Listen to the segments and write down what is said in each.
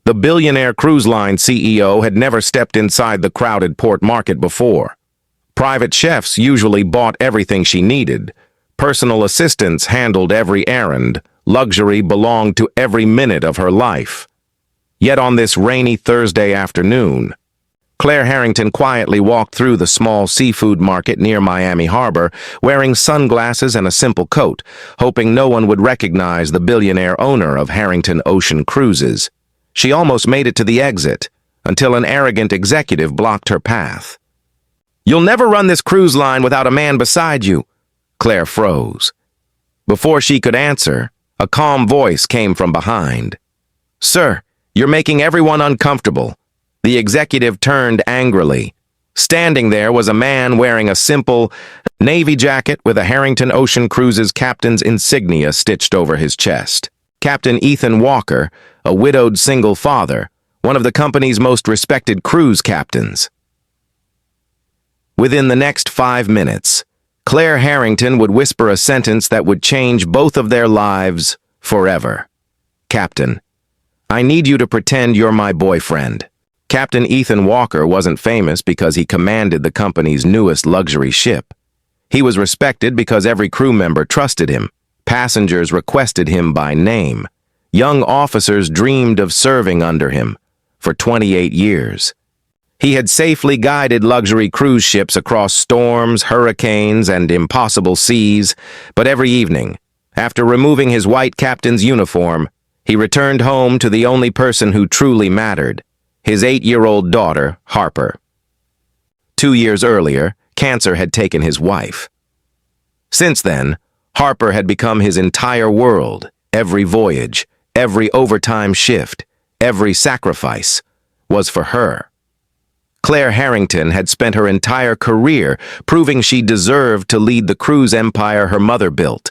The Billionaire cruise line CEO had never stepped inside the crowded port market before. Private chefs usually bought everything she needed. Personal assistants handled every errand. Luxury belonged to every minute of her life. Yet on this rainy Thursday afternoon, Claire Harrington quietly walked through the small seafood market near Miami Harbor, wearing sunglasses and a simple coat, hoping no one would recognize the billionaire owner of Harrington Ocean Cruises. She almost made it to the exit, until an arrogant executive blocked her path. "You'll never run this cruise line without a man beside you." Claire froze. Before she could answer, a calm voice came from behind. "Sir, you're making everyone uncomfortable." The executive turned angrily. Standing there was a man wearing a simple navy jacket with a Harrington Ocean Cruises captain's insignia stitched over his chest. Captain Ethan Walker, a widowed single father, one of the company's most respected cruise captains. Within the next 5 minutes, Claire Harrington would whisper a sentence that would change both of their lives forever. "Captain, I need you to pretend you're my boyfriend." Captain Ethan Walker wasn't famous because he commanded the company's newest luxury ship. He was respected because every crew member trusted him. Passengers requested him by name. Young officers dreamed of serving under him. For 28 years, he had safely guided luxury cruise ships across storms, hurricanes, and impossible seas, but every evening, after removing his white captain's uniform, he returned home to the only person who truly mattered, his 8-year-old daughter, Harper. 2 years earlier, cancer had taken his wife. Since then, Harper had become his entire world. Every voyage, every overtime shift, every sacrifice was for her. Claire Harrington had spent her entire career proving she deserved to lead the cruise empire her mother built.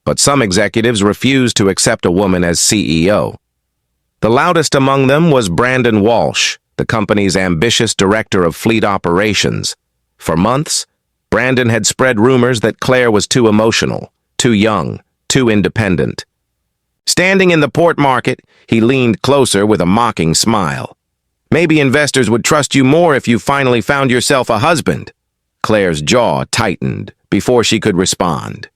But some executives refused to accept a woman as CEO. The loudest among them was Brandon Walsh, the company's ambitious director of fleet operations. For months, Brandon had spread rumors that Claire was too emotional, too young, too independent. Standing in the port market, he leaned closer with a mocking smile. "Maybe investors would trust you more if you finally found yourself a husband." Claire's jaw tightened before she could respond.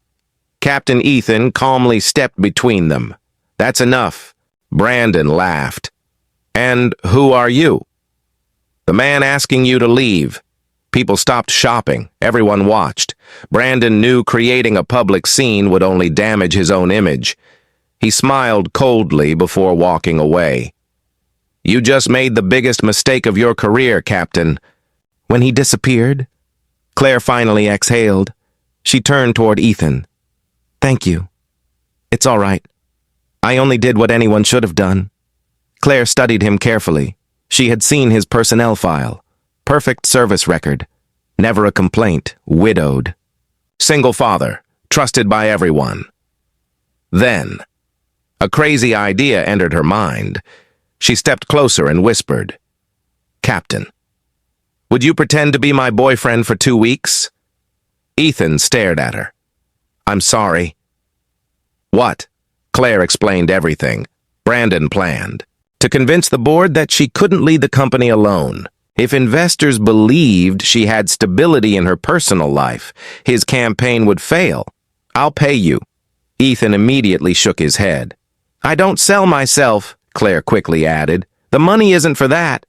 Captain Ethan calmly stepped between them. "That's enough." Brandon laughed. "And who are you?" "The man asking you to leave." People stopped shopping. Everyone watched. Brandon knew creating a public scene would only damage his own image. He smiled coldly before walking away. "You just made the biggest mistake of your career, Captain." When he disappeared, Claire finally exhaled. She turned toward Ethan. "Thank you. It's all right. I only did what anyone should have done." Claire studied him carefully. She had seen his personnel file. Perfect service record. Never a complaint. Widowed. Single father. Trusted by everyone. Then, a crazy idea entered her mind. She stepped closer and whispered, "Captain, would you pretend to be my boyfriend for 2 weeks?" Ethan stared at her. "I'm sorry." "What?" Claire explained everything. Brandon planned to convince the board that she couldn't lead the company alone. If investors believed she had stability in her personal life, his campaign would fail. "I'll pay you." Ethan immediately shook his head. "I don't sell myself," Claire quickly added. "The money isn't for that.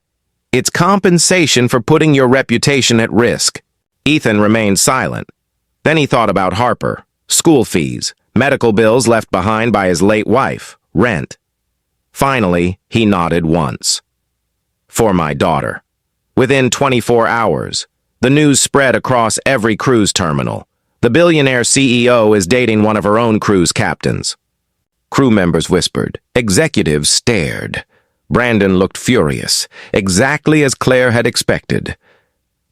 It's compensation for putting your reputation at risk." Ethan remained silent. Then he thought about Harper, school fees, medical bills left behind by his late wife, rent. Finally, he nodded once. "For my daughter." Within 24 hours, the news spread across every cruise terminal. The billionaire CEO is dating one of her own cruise captains. Crew members whispered. Executives stared. Brandon looked furious, exactly as Claire had expected.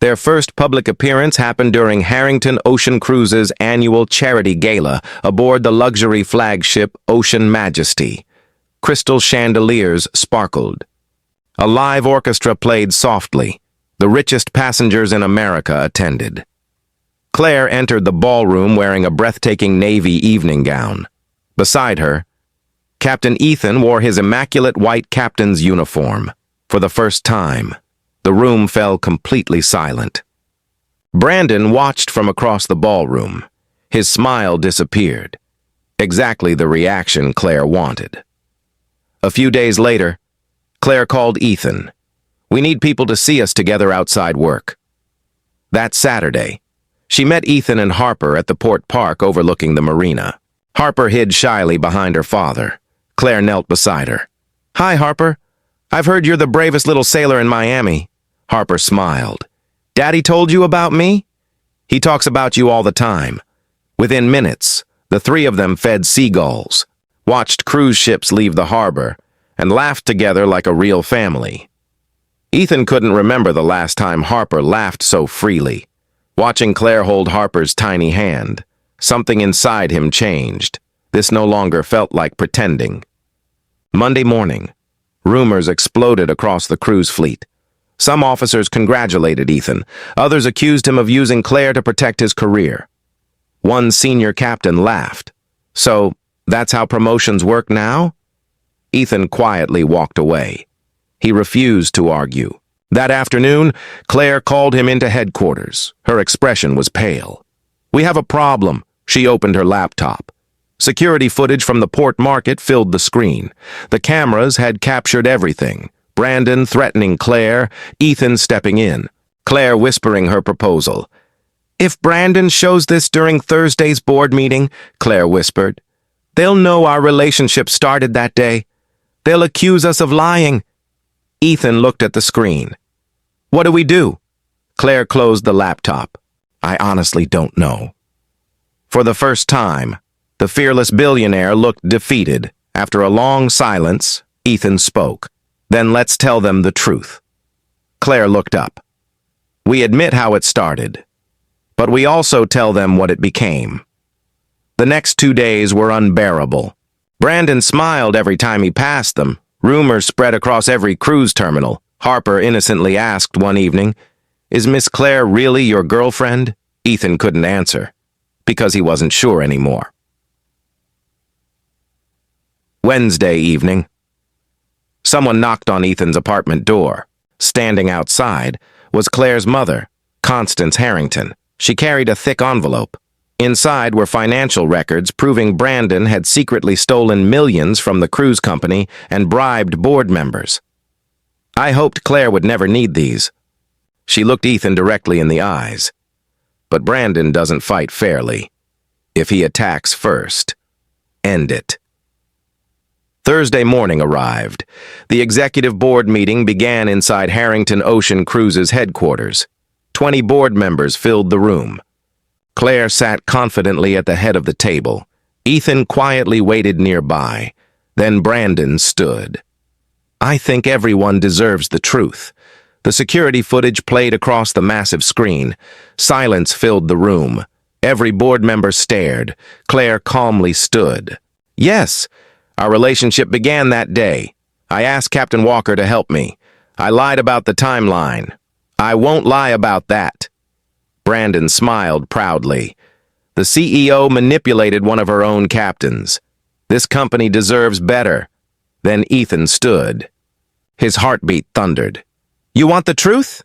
Their first public appearance happened during Harrington Ocean Cruises' annual charity gala aboard the luxury flagship Ocean Majesty. Crystal chandeliers sparkled. A live orchestra played softly. The richest passengers in America attended. Claire entered the ballroom wearing a breathtaking navy evening gown. Beside her, Captain Ethan wore his immaculate white captain's uniform. For the first time, the room fell completely silent. Brandon watched from across the ballroom. His smile disappeared. Exactly the reaction Claire wanted. A few days later, Claire called Ethan. "We need people to see us together outside work." That Saturday, she met Ethan and Harper at the Port Park overlooking the marina. Harper hid shyly behind her father. Claire knelt beside her. "Hi, Harper. I've heard you're the bravest little sailor in Miami." Harper smiled. "Daddy told you about me?" "He talks about you all the time." Within minutes, the three of them fed seagulls, watched cruise ships leave the harbor, and laughed together like a real family. Ethan couldn't remember the last time Harper laughed so freely. Watching Claire hold Harper's tiny hand, something inside him changed. This no longer felt like pretending. Monday morning, rumors exploded across the cruise fleet. Some officers congratulated Ethan. Others accused him of using Claire to protect his career. One senior captain laughed. "So, that's how promotions work now?" Ethan quietly walked away. He refused to argue. That afternoon, Claire called him into headquarters. Her expression was pale. "We have a problem." She opened her laptop. Security footage from the port market filled the screen. The cameras had captured everything. Brandon threatening Claire, Ethan stepping in, Claire whispering her proposal. "If Brandon shows this during Thursday's board meeting," Claire whispered, "they'll know our relationship started that day. They'll accuse us of lying." Ethan looked at the screen. "What do we do?" Claire closed the laptop. "I honestly don't know." For the first time, the fearless billionaire looked defeated. After a long silence, Ethan spoke. "Then let's tell them the truth." Claire looked up. "We admit how it started, but we also tell them what it became." The next 2 days were unbearable. Brandon smiled every time he passed them. Rumors spread across every cruise terminal. Harper innocently asked one evening, "Is Miss Claire really your girlfriend?" Ethan couldn't answer, because he wasn't sure anymore. Wednesday evening. Someone knocked on Ethan's apartment door. Standing outside was Claire's mother, Constance Harrington. She carried a thick envelope. Inside were financial records proving Brandon had secretly stolen millions from the cruise company and bribed board members. "I hoped Claire would never need these." She looked Ethan directly in the eyes. But Brandon doesn't fight fairly. If he attacks first, end it. Thursday morning arrived. The executive board meeting began inside Harrington Ocean Cruises headquarters. 20 board members filled the room. Claire sat confidently at the head of the table. Ethan quietly waited nearby. Then Brandon stood. "I think everyone deserves the truth." The security footage played across the massive screen. Silence filled the room. Every board member stared. Claire calmly stood. "Yes, our relationship began that day. I asked Captain Walker to help me. I lied about the timeline. I won't lie about that." Brandon smiled proudly. "The CEO manipulated one of her own captains. This company deserves better." Then Ethan stood. His heartbeat thundered. "You want the truth?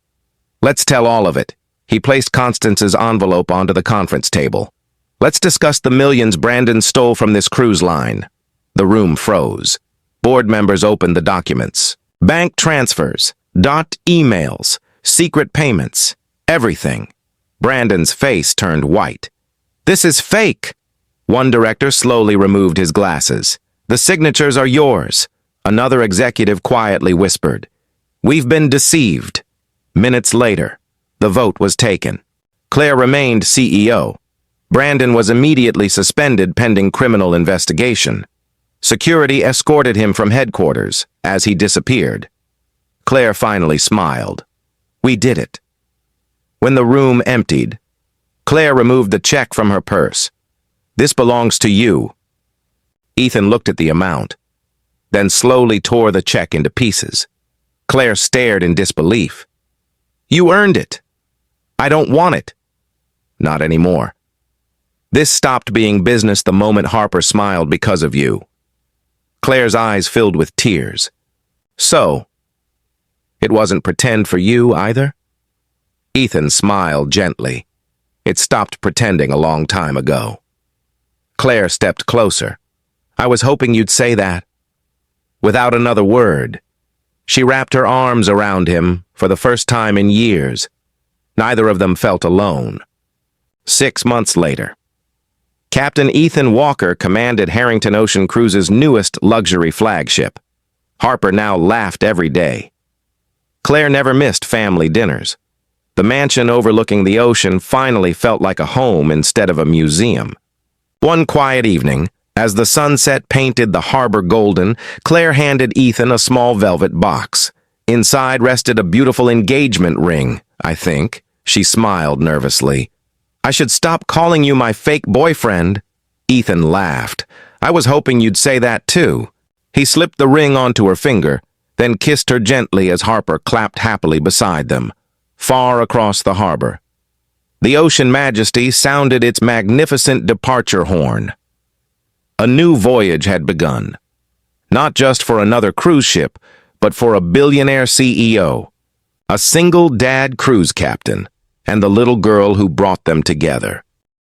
Let's tell all of it." He placed Constance's envelope onto the conference table. "Let's discuss the millions Brandon stole from this cruise line." The room froze. Board members opened the documents. Bank transfers, emails, secret payments, everything. Brandon's face turned white. "This is fake." One director slowly removed his glasses. "The signatures are yours." Another executive quietly whispered, "We've been deceived." Minutes later, the vote was taken. Claire remained CEO. Brandon was immediately suspended pending criminal investigation. Security escorted him from headquarters as he disappeared. Claire finally smiled. "We did it." When the room emptied, Claire removed the check from her purse. "This belongs to you." Ethan looked at the amount, then slowly tore the check into pieces. Claire stared in disbelief. "You earned it." "I don't want it." "Not anymore. This stopped being business the moment Harper smiled because of you." Claire's eyes filled with tears. So, it wasn't pretend for you either? Ethan smiled gently. It stopped pretending a long time ago. Claire stepped closer. I was hoping you'd say that. Without another word, she wrapped her arms around him for the first time in years. Neither of them felt alone. 6 months later, Captain Ethan Walker commanded Harrington Ocean Cruises' newest luxury flagship. Harper now laughed every day. Claire never missed family dinners. The mansion overlooking the ocean finally felt like a home instead of a museum. One quiet evening, as the sunset painted the harbor golden, Claire handed Ethan a small velvet box. Inside rested a beautiful engagement ring, I think. She smiled nervously. I should stop calling you my fake boyfriend. Ethan laughed. I was hoping you'd say that too. He slipped the ring onto her finger, then kissed her gently as Harper clapped happily beside them, far across the harbor. The Ocean Majesty sounded its magnificent departure horn. A new voyage had begun, not just for another cruise ship, but for a billionaire CEO, a single dad cruise captain, and the little girl who brought them together.